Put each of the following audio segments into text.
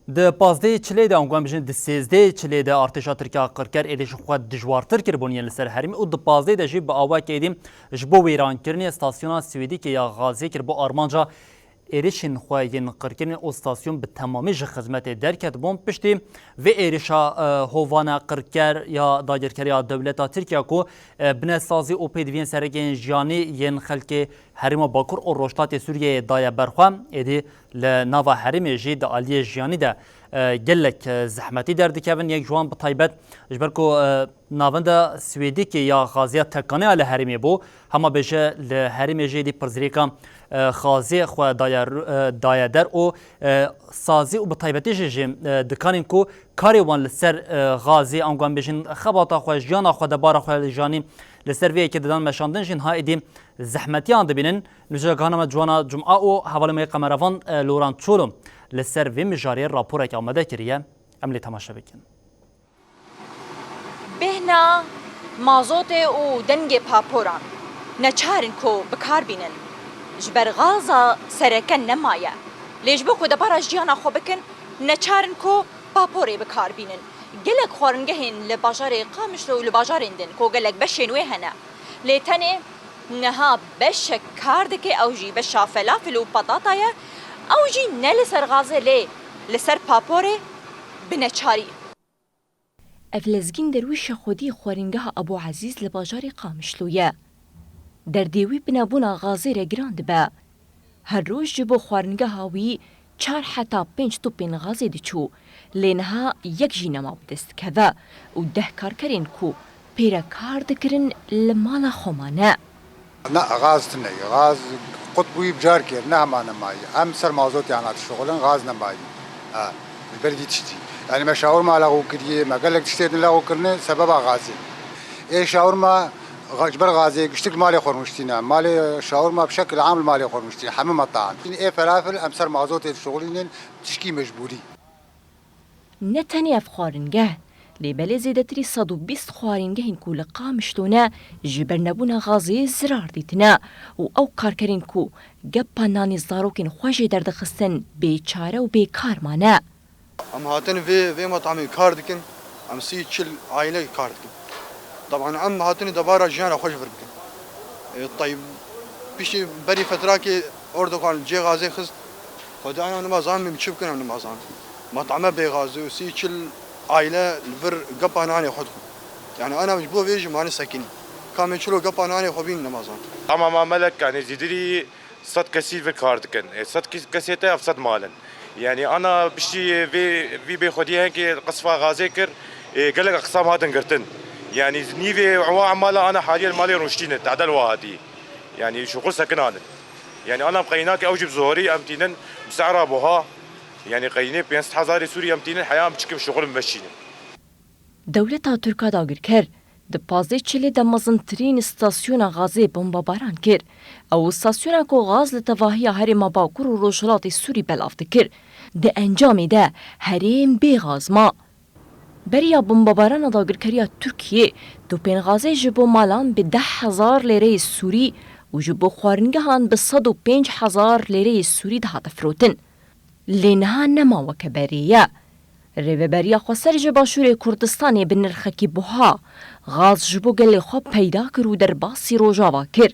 د 15 چلی د انگوام بجن د 13 چلی د ارتشا ترکیه قرکر ایلیش خود دجوارتر کربونیه لسر هرمی او د 15 د جیب آوا کیدیم جبو ویران کرنی استاسیون سویدی که یا غازی کر بو آرمانجا ایریشن خواهین قرکرین او استاسیون به تمامی خدمت درکت بوم پشتی و ایریشا هوانا قرکر یا داگرکر یا دولتا ترکیه کو بنسازی او پیدوین سرگین جانی ین خلک هرما باکور او روشتات سوریه دای برخوام ایدی لناوا هرمی جی د آلیه جیانی ده گلک زحمتی در دکون یک جوان به طیبت جبرکو ناوند سویدی که یا غازیات تکانه علی هرمی بو هما بجه لهرمی جی دی پرزریکا خازی خو دایدر او سازی او به طیبتی جیم دکانیم کو کاری وان لسر غازی انگوان بجن خباتا خو جیانا خو دبار خو جانی لسر وی که دادن مشاندن جن ها ایدیم زحمتی آن دبینن نجا گانم جوانا جمعه او حوالی می قمروان لوران چولم لسر وی مجاری راپور که آمده کریه عملی تماشا بکن بهنا مازوت او دنگ پاپوران نچارن کو بکار بینن جبر غازا سرکن نمایه لیج بکو دبارا جیانا خو بکن نچارن کو پاپوری بکار بینن گلک خورنگه هن لباجار قامش رو لباجار اندن کو گلک بشنوه هنه لیتنه نها بش کاردك اوجي بشا فلافل وبطاطايا اوجي نلسر غازي لي لسر بابوري بنچاري افلزگین درویش خودی خورنگه ابو عزیز لباجار قامشلویه در دیوی بنابونا غازی را گراند با هر روز جبو خورنگه هاوی 4 حتی 5 توپین غازی دیچو لینها یک جینما بدست کذا و 10 کارکرین کو پیرا کار دکرن لمالا خمانه نه غاز تنه غاز قطبی بجار کرد نه مانه مایی ام سر موضوع تیانات شغلن غاز نمایی البلدی تشتي يعني مشاور ما لغو كريه ما قال لك تشتي لغو كرنه سبب غازي ايه شاور ما جبر غازي اشتغل مالي خرمشتينا مالي شاور ما بشكل عام مالي خرمشتي حمام الطعام ايه فلافل ام سر موضوع الشغلين تشكي مجبوري نتني افخارنگه لیبل زیدتری 120 خوارنگه این کو لقامشتونه جبر نبونا غازی زرار دیتنا و او کارکرین کو گپا نانی زاروکین خوشی دردخستن بیچاره و بیکار مانه ام هاتن في مطعم كار دكن ام سي تشل عائله كار دكن طبعا ام هاتن دبارة جانا خوش فرقن طيب بيشي بري فتراكي اوردو كان جي غازي خست خدانا انا ما زان مشبكن انا ما زان مطعمه بي غازي وسي تشل عائله الفر قبا ناني خدكم يعني انا مجبور فيجي ماني ساكن كان يشلو قبا ناني خبين نمازان اما ما ملك يعني زيدري صد كثير في كار دكن صد كثير افسد مالا يعني انا بشي في بخدي هيك قصفه غازي كر قال لك اقسام هذا قرتن يعني نيفي عماله انا حاليا مالي روشتين تعدل وهادي يعني شغل سكن هذا يعني انا بقيناك اوجب زهري امتينن بسعر ابوها يعني قيني بينست حزاري سوريا امتينن حياه بتشكم شغل ممشينه دولتا ترکا داگر کر د 15 چلی د مزنترین استاسیون غازی بمباران کر او استاسیون کو غاز لتواهی هرم باکور و روشلات سوری بلافت کر د انجام ده هرم بی غاز ما بریا بمباران داگر کریا ترکیه دو پین غازی جبو مالان به 10,000 لیره سوری و جبو خوارنگهان به 105,000 لیره سوری ده فروتن لینها نما وکبریه ریوبریا خسر جباشور کردستانی به نرخکی بوها غاز جبو گلی خواب پیدا کرو در باسی روژاوا کر.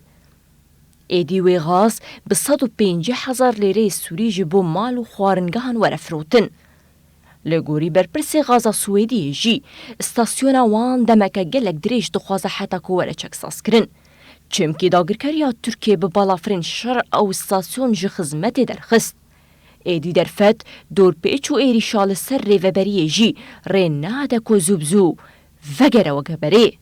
ایدیوی غاز به 105,000 لیره سوری جبو مال و خوارنگهان ورفروتن. لگوری برپرسی غازا سویدی جی استاسیون وان دمکه گلک دریش دخوازه حتا کو وره چکساس کرن. چمکی داگرکریا ترکیه به بالافرین شر او استاسیون جی خزمت درخست. ایدی در فت دور پیچ و ایری شال سر ریوبری جی ری ناده کو زوبزو وگره وگبره.